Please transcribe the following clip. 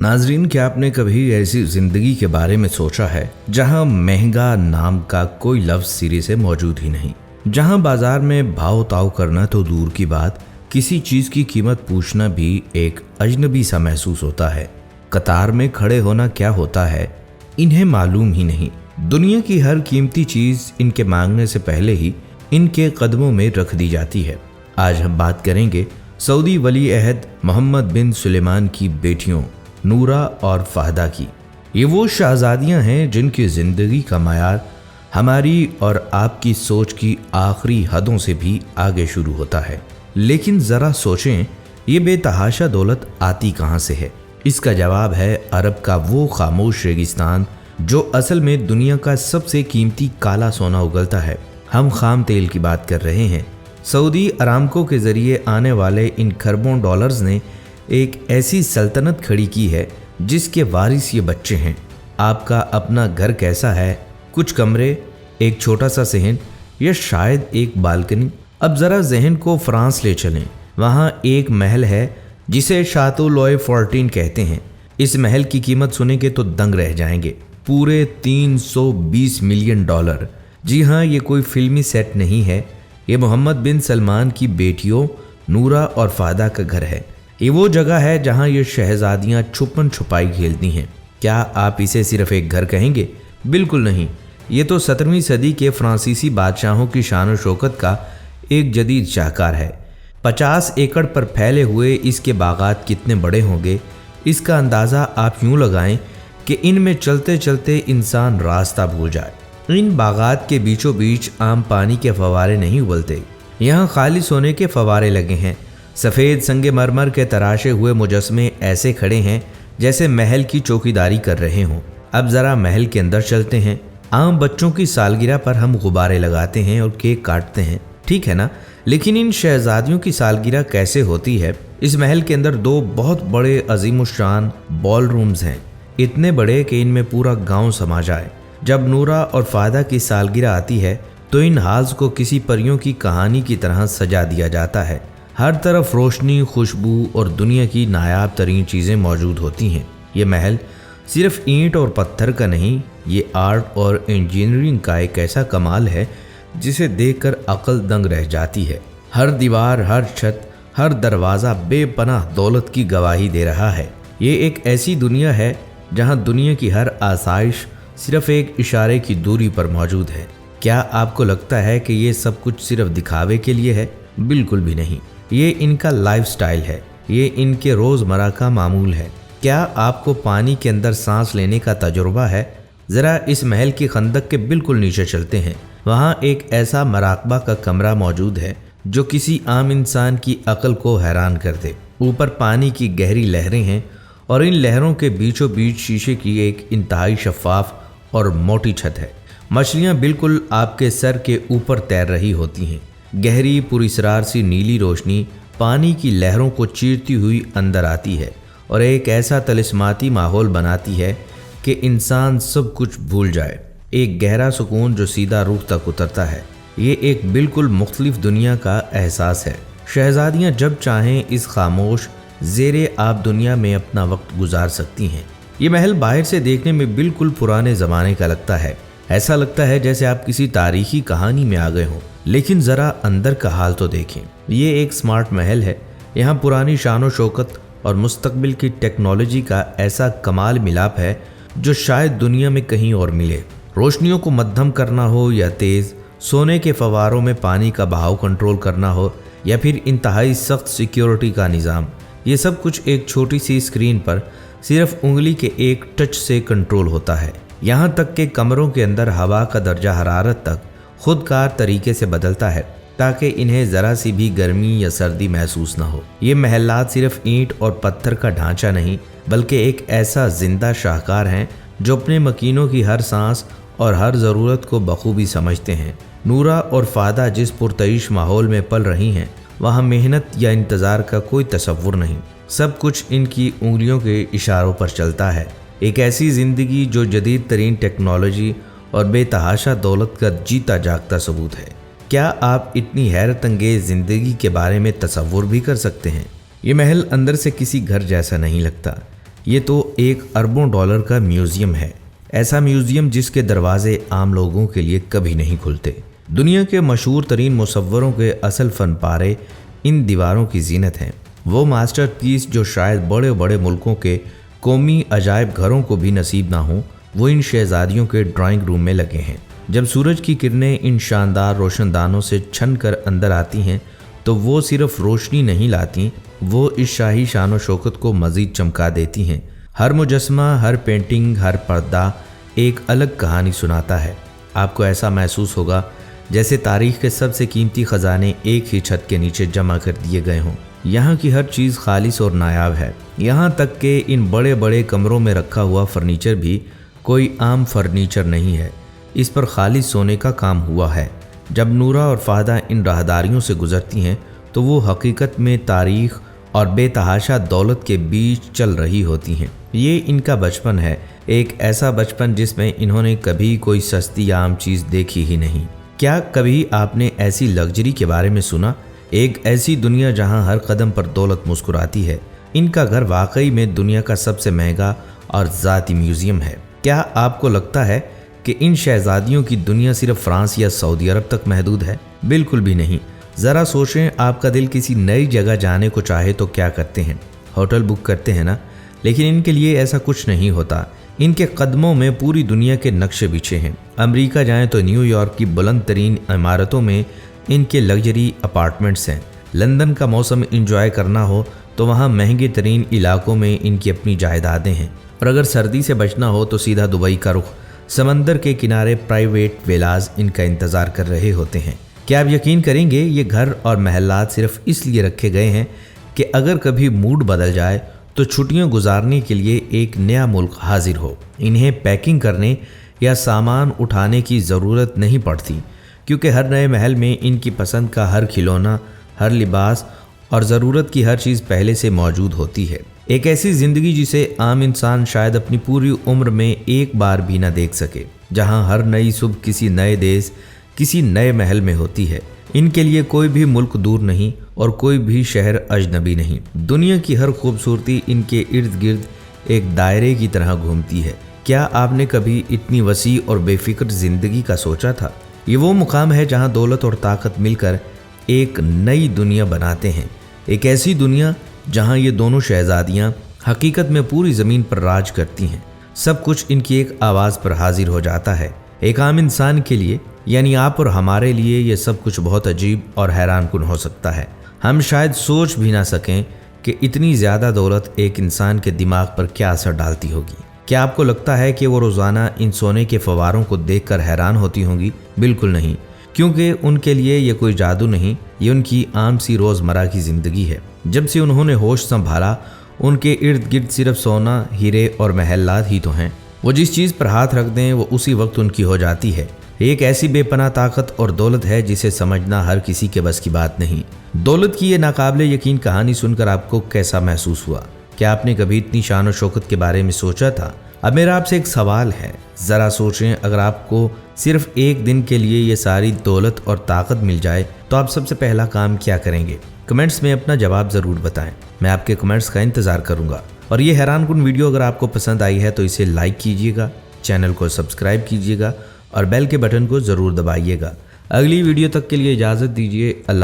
नाजरीन, क्या आपने कभी ऐसी जिंदगी के बारे में सोचा है जहां महंगा नाम का कोई लफ्ज सिरे से मौजूद ही नहीं, जहां बाजार में भाव ताव करना तो दूर की बात, किसी चीज की कीमत पूछना भी एक अजनबी सा महसूस होता है। कतार में खड़े होना क्या होता है इन्हें मालूम ही नहीं। दुनिया की हर कीमती चीज इनके मांगने से पहले ही इनके कदमों में रख दी जाती है। आज हम बात करेंगे सऊदी वली अहद मोहम्मद बिन सुलेमान की बेटियों नूरा और फाहदा की। ये वो शहजादियां हैं जिनकी जिंदगी का मायार हमारी और आपकी सोच की आखिरी हदों से भी आगे शुरू होता है। लेकिन जरा सोचें, ये बेतहाशा दौलत आती कहां से है? इसका जवाब है अरब का वो खामोश रेगिस्तान जो असल में दुनिया का सबसे कीमती काला सोना उगलता है। हम खाम तेल की बात कर रहे हैं। सऊदी अरामको के जरिए आने वाले इन खरबों डॉलर्स ने एक ऐसी सल्तनत खड़ी की है जिसके वारिस ये बच्चे हैं। आपका अपना घर कैसा है? कुछ कमरे, एक छोटा सा सहन या शायद एक बालकनी। अब जरा जहन को फ्रांस ले चलें। वहाँ एक महल है जिसे शातो लॉय 14 कहते हैं। इस महल की कीमत सुने के तो दंग रह जाएंगे, पूरे 320 मिलियन डॉलर। जी हाँ, ये कोई फिल्मी सेट नहीं है, ये मोहम्मद बिन सलमान की बेटियों नूरा और फादा का घर है। ये वो जगह है जहाँ ये शहजादियाँ छुपन छुपाई खेलती हैं। क्या आप इसे सिर्फ एक घर कहेंगे? बिल्कुल नहीं, ये तो 17वीं सदी के फ्रांसीसी बादशाहों की शान शौकत का एक जदीद शाहकार है। 50 एकड़ पर फैले हुए इसके बागात कितने बड़े होंगे, इसका अंदाज़ा आप यूँ लगाएं कि इनमें चलते चलते इंसान रास्ता भूल जाए। इन बागात के बीचों बीच आम पानी के फव्वारे नहीं उबलते, यहाँ खाली सोने के फव्वारे लगे हैं। सफ़ेद संगे मरमर के तराशे हुए मुजस्मे ऐसे खड़े हैं जैसे महल की चौकीदारी कर रहे हों। अब ज़रा महल के अंदर चलते हैं। आम बच्चों की सालगिरह पर हम गुब्बारे लगाते हैं और केक काटते हैं, ठीक है ना? लेकिन इन शहजादियों की सालगिरह कैसे होती है? इस महल के अंदर 2 बहुत बड़े अजीमुशान बॉल रूम्स हैं, इतने बड़े कि इनमें पूरा गाँव समा जाए। जब नूरा और फादा की सालगिरह आती है तो इन हाल्स को किसी परियों की कहानी की तरह सजा दिया जाता है। हर तरफ रोशनी, खुशबू और दुनिया की नायाब तरीन चीज़ें मौजूद होती हैं। ये महल सिर्फ ईंट और पत्थर का नहीं, ये आर्ट और इंजीनियरिंग का एक ऐसा कमाल है जिसे देखकर अक्ल दंग रह जाती है। हर दीवार, हर छत, हर दरवाज़ा बेपनाह दौलत की गवाही दे रहा है। ये एक ऐसी दुनिया है जहाँ दुनिया की हर आसाइश सिर्फ एक इशारे की दूरी पर मौजूद है। क्या आपको लगता है कि ये सब कुछ सिर्फ दिखावे के लिए है? बिल्कुल भी नहीं, ये इनका लाइफस्टाइल है, ये इनके रोज़मर्रा का मामूल है। क्या आपको पानी के अंदर सांस लेने का तजुर्बा है? ज़रा इस महल की खंदक के बिल्कुल नीचे चलते हैं। वहाँ एक ऐसा मराकबा का कमरा मौजूद है जो किसी आम इंसान की अक्ल को हैरान कर दे। ऊपर पानी की गहरी लहरें हैं और इन लहरों के बीचों बीच शीशे की एक इंतहाई शफाफ और मोटी छत है। मछलियाँ बिल्कुल आपके सर के ऊपर तैर रही होती हैं। गहरी पुरस्रार सी नीली रोशनी पानी की लहरों को चीरती हुई अंदर आती है और एक ऐसा तिलिस्माती माहौल बनाती है कि इंसान सब कुछ भूल जाए। एक गहरा सुकून जो सीधा रूह तक उतरता है। ये एक बिल्कुल मुख्तलिफ दुनिया का एहसास है। शहजादियाँ जब चाहें इस खामोश ज़ेरे आब दुनिया में अपना वक्त गुजार सकती हैं। ये महल बाहर से देखने में बिल्कुल पुराने ज़माने का लगता है। ऐसा लगता है जैसे आप किसी तारीखी कहानी में आ गए हों। लेकिन ज़रा अंदर का हाल तो देखें। ये एक स्मार्ट महल है। यहाँ पुरानी शान शौकत और मुस्तकबिल की टेक्नोलॉजी का ऐसा कमाल मिलाप है जो शायद दुनिया में कहीं और मिले। रोशनियों को मध्यम करना हो या तेज़, सोने के फव्वारों में पानी का बहाव कंट्रोल करना हो या फिर इंतहाई सख्त सिक्योरिटी का निज़ाम, ये सब कुछ एक छोटी सी स्क्रीन पर सिर्फ उंगली के एक टच से कंट्रोल होता है। यहाँ तक कि कमरों के अंदर हवा का दर्जा हरारत तक खुदकार तरीके से बदलता है ताकि इन्हें ज़रा सी भी गर्मी या सर्दी महसूस न हो। ये महलात सिर्फ ईंट और पत्थर का ढांचा नहीं बल्कि एक ऐसा जिंदा शाहकार हैं जो अपने मकीनों की हर सांस और हर ज़रूरत को बखूबी समझते हैं। नूरा और फादा जिस पुरतईश माहौल में पल रही हैं वहाँ मेहनत या इंतज़ार का कोई तसव्वुर नहीं। सब कुछ इनकी उंगलियों के इशारों पर चलता है। एक ऐसी ज़िंदगी जो जदीद तरीन टेक्नोलॉजी और बेतहाशा दौलत का जीता जागता सबूत है। क्या आप इतनी हैरत अंगेज़ ज़िंदगी के बारे में तसव्वुर भी कर सकते हैं? ये महल अंदर से किसी घर जैसा नहीं लगता। ये तो एक अरबों डॉलर का म्यूजियम है, ऐसा म्यूजियम जिसके दरवाजे आम लोगों के लिए कभी नहीं खुलते। दुनिया के मशहूर तरीन मुसव्वरों के असल फन पारे इन दीवारों की जीनत हैं। वो मास्टरपीस जो शायद बड़े बड़े मुल्कों के कौमी अजायब घरों को भी नसीब ना हो, वो इन शहजादियों के ड्राइंग रूम में लगे हैं। जब सूरज की किरणें इन शानदार रोशनदानों से छन कर अंदर आती हैं तो वो सिर्फ रोशनी नहीं लाती, वो इस शाही शान व शौकत को मज़ीद चमका देती हैं। हर मुजस्मा, हर पेंटिंग, हर पर्दा एक अलग कहानी सुनाता है। आपको ऐसा महसूस होगा जैसे तारीख के सबसे कीमती ख़जाने एक ही छत के नीचे जमा कर दिए गए हों। यहाँ की हर चीज़ खालिस और नायाब है। यहाँ तक कि इन बड़े बड़े कमरों में रखा हुआ फर्नीचर भी कोई आम फर्नीचर नहीं है, इस पर खालिस सोने का काम हुआ है। जब नूरा और फाहदा इन राहदारियों से गुजरती हैं तो वो हकीकत में तारीख और बेतहाशा दौलत के बीच चल रही होती हैं। ये इनका बचपन है, एक ऐसा बचपन जिसमें इन्होंने कभी कोई सस्ती या आम चीज़ देखी ही नहीं। क्या कभी आपने ऐसी लग्जरी के बारे में सुना? एक ऐसी दुनिया जहां हर कदम पर दौलत मुस्कुराती है। इनका घर वाकई में दुनिया का सबसे महंगा और ज़ाती म्यूज़ियम है। क्या आपको लगता है कि इन शहजादियों की दुनिया सिर्फ फ्रांस या सऊदी अरब तक महदूद है? बिल्कुल भी नहीं। ज़रा सोचें, आपका दिल किसी नई जगह जाने को चाहे तो क्या करते हैं? होटल बुक करते हैं ना। लेकिन इनके लिए ऐसा कुछ नहीं होता। इनके कदमों में पूरी दुनिया के नक्शे बिछे हैं। अमेरिका जाएं तो न्यूयॉर्क की बुलंद तरीन इमारतों में इनके लग्जरी अपार्टमेंट्स हैं। लंदन का मौसम इंजॉय करना हो तो वहाँ महंगे तरीन इलाकों में इनकी अपनी जायदादें हैं। और अगर सर्दी से बचना हो तो सीधा दुबई का रुख। समंदर के किनारे प्राइवेट विलाज इनका इंतज़ार कर रहे होते हैं। क्या आप यकीन करेंगे, ये घर और महलात सिर्फ इसलिए रखे गए हैं कि अगर कभी मूड बदल जाए तो छुट्टियां गुजारने के लिए एक नया मुल्क हाजिर हो। इन्हें पैकिंग करने या सामान उठाने की ज़रूरत नहीं पड़ती, क्योंकि हर नए महल में इनकी पसंद का हर खिलौना, हर लिबास और ज़रूरत की हर चीज़ पहले से मौजूद होती है। एक ऐसी ज़िंदगी जिसे आम इंसान शायद अपनी पूरी उम्र में एक बार भी ना देख सके, जहां हर नई सुबह किसी नए देश, किसी नए महल में होती है। इनके लिए कोई भी मुल्क दूर नहीं और कोई भी शहर अजनबी नहीं। दुनिया की हर खूबसूरती इनके इर्द गिर्द एक दायरे की तरह घूमती है। क्या आपने कभी इतनी वसी और बेफिक्र ज़िंदगी का सोचा था? ये वो मुकाम है जहां दौलत और ताकत मिलकर एक नई दुनिया बनाते हैं। एक ऐसी दुनिया जहां ये दोनों शहजादियां हकीकत में पूरी ज़मीन पर राज करती हैं। सब कुछ इनकी एक आवाज़ पर हाजिर हो जाता है। एक आम इंसान के लिए, यानी आप और हमारे लिए, ये सब कुछ बहुत अजीब और हैरानकुन हो सकता है। हम शायद सोच भी ना सकें कि इतनी ज़्यादा दौलत एक इंसान के दिमाग पर क्या असर डालती होगी। क्या आपको लगता है कि वो रोज़ाना इन सोने के फवारों को देखकर हैरान होती होंगी? बिल्कुल नहीं, क्योंकि उनके लिए ये कोई जादू नहीं, ये उनकी आम सी रोज़मर्रा की ज़िंदगी है। जब से उन्होंने होश संभाला, उनके इर्द गिर्द सिर्फ सोना, हीरे और महलात ही तो हैं। वो जिस चीज़ पर हाथ रख दें वो उसी वक्त उनकी हो जाती है। एक ऐसी बेपनाह ताकत और दौलत है जिसे समझना हर किसी के बस की बात नहीं। दौलत की ये नाकाबिले यकीन कहानी सुनकर आपको कैसा महसूस हुआ? क्या आपने कभी इतनी शान और शौकत के बारे में सोचा था? अब मेरा आपसे एक सवाल है, ज़रा सोचें, अगर आपको सिर्फ एक दिन के लिए ये सारी दौलत और ताकत मिल जाए तो आप सबसे पहला काम क्या करेंगे? कमेंट्स में अपना जवाब ज़रूर बताएं। मैं आपके कमेंट्स का इंतज़ार करूँगा। और ये हैरानकुन वीडियो अगर आपको पसंद आई है तो इसे लाइक कीजिएगा, चैनल को सब्सक्राइब कीजिएगा और बेल के बटन को ज़रूर दबाइएगा। अगली वीडियो तक के लिए इजाज़त दीजिए। अल्लाह।